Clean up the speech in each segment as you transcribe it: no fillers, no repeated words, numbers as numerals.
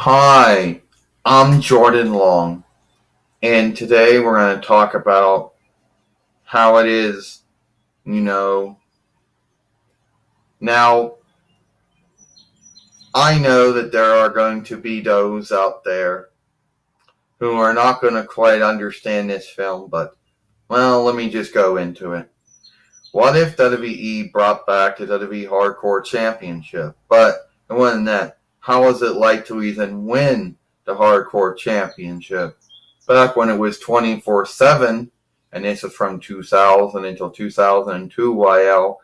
Hi, I'm Jordan Long, and today we're going to talk about how it is, you know. Now, I know that there are going to be those out there who are not going to quite understand this film, but, well, let me just go into it. What if WWE brought back the WWE Hardcore Championship? But it wasn't that. How was it like to even win the Hardcore Championship? Back when it was 24/7, and this is from 2000 until 2002 YL,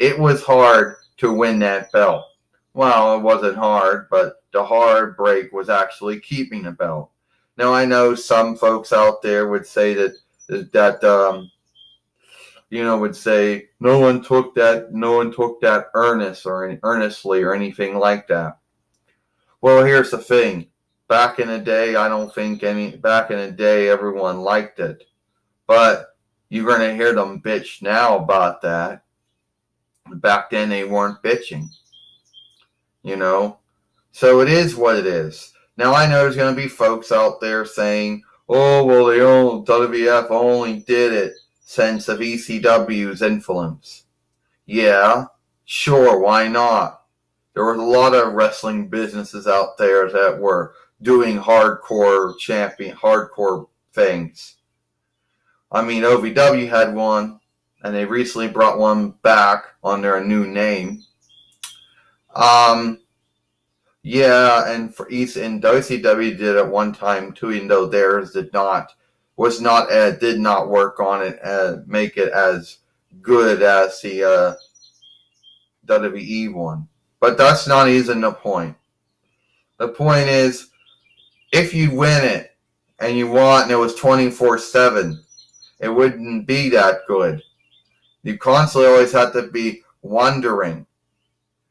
it was hard to win that belt. Well, it wasn't hard, but the hard break was actually keeping the belt. Now, I know some folks out there would say that would say no one took that earnestly or anything like that. Well, here's the thing. Back in the day, I don't think back in the day everyone liked it. But you're going to hear them bitch now about that. Back then they weren't bitching. You know? So it is what it is. Now I know there's going to be folks out there saying, oh, well, WWF only did it since of ECW's influence. Yeah, sure, why not? There was a lot of wrestling businesses out there that were doing hardcore things. I mean, OVW had one, and they recently brought one back under a new name. Yeah, and for East and WCW did at one time too, even though theirs did not work on it, make it as good as the WWE one. But that's not even the point. The point is, if you win it and you want, and it was 24/7, it wouldn't be that good. You constantly always have to be wondering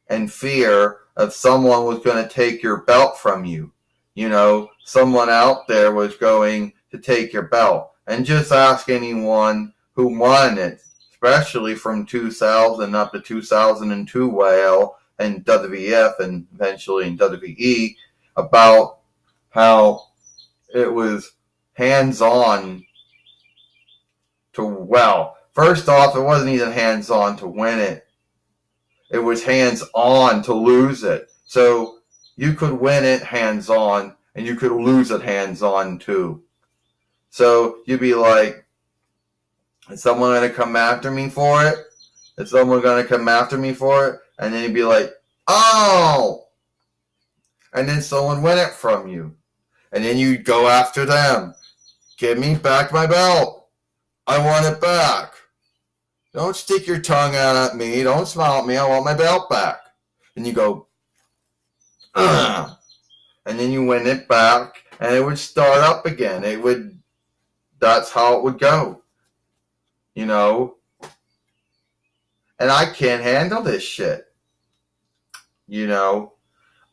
and fear of someone was going to take your belt from you. You know, someone out there was going to take your belt. And just ask anyone who won it, especially from 2000 up to 2002 WL and WWF and eventually in WWE, about how it was hands-on to, well, first off, it wasn't even hands-on to win it. It was hands-on to lose it. So you could win it hands-on, and you could lose it hands-on too. So you'd be like, is someone going to come after me for it? Is someone going to come after me for it? And then you'd be like, oh! And then someone win it from you. And then you'd go after them. Give me back my belt. I want it back. Don't stick your tongue out at me. Don't smile at me. I want my belt back. And you go, ugh. And then you win it back, and it would start up again. That's how it would go. You know? And I can't handle this shit. You know?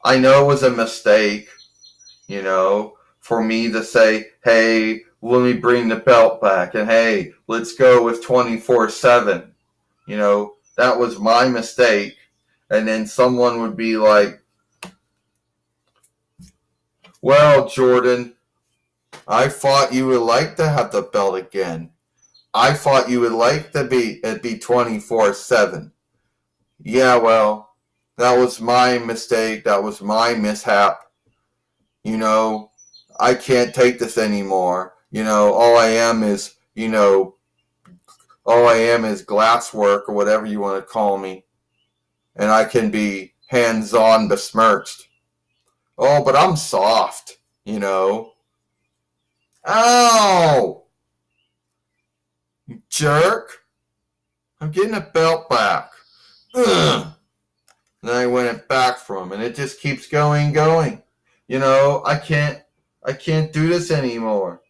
I know it was a mistake, you know, for me to say, hey, let me bring the belt back, and hey, let's go with 24/7. You know, that was my mistake. And then someone would be like, well, Jordan, I thought you would like to have the belt again. I thought you would like to be 24/7. Yeah, well, that was my mistake. That was my mishap. You know, I can't take this anymore. You know, all I am is glasswork or whatever you want to call me. And I can be hands-on besmirched. Oh, but I'm soft, you know. Ow! You jerk. I'm getting a belt back. Ugh. And then I win it back from him, and it just keeps going. You know, I can't do this anymore.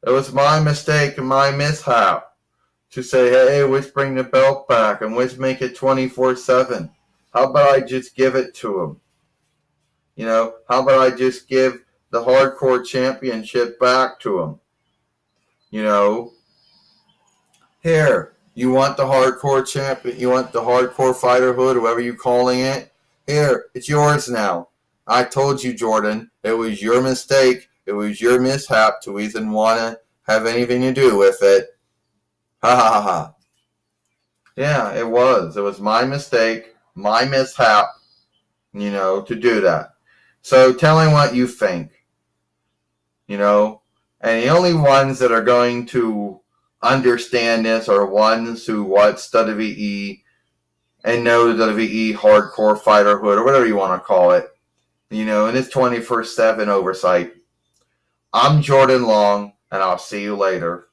It was my mistake and my mishap to say, hey, let's bring the belt back and let's make it 24/7. How about I just give it to him? You know, how about I just give the Hardcore Championship back to him? You know, here, you want the Hardcore Champion, you want the Hardcore Fighter hood, whoever you're calling it? Here, it's yours now. I told you, Jordan, it was your mistake. It was your mishap to even want to have anything to do with it. Ha ha ha ha. Yeah, it was. It was my mistake, my mishap, to do that. So tell me what you think, And the only ones that are going to understand this are ones who watch WWE and know the WWE Hardcore Fighter Hood, or whatever you want to call it, and it's 24/7 oversight. I'm Jordan Long, and I'll see you later.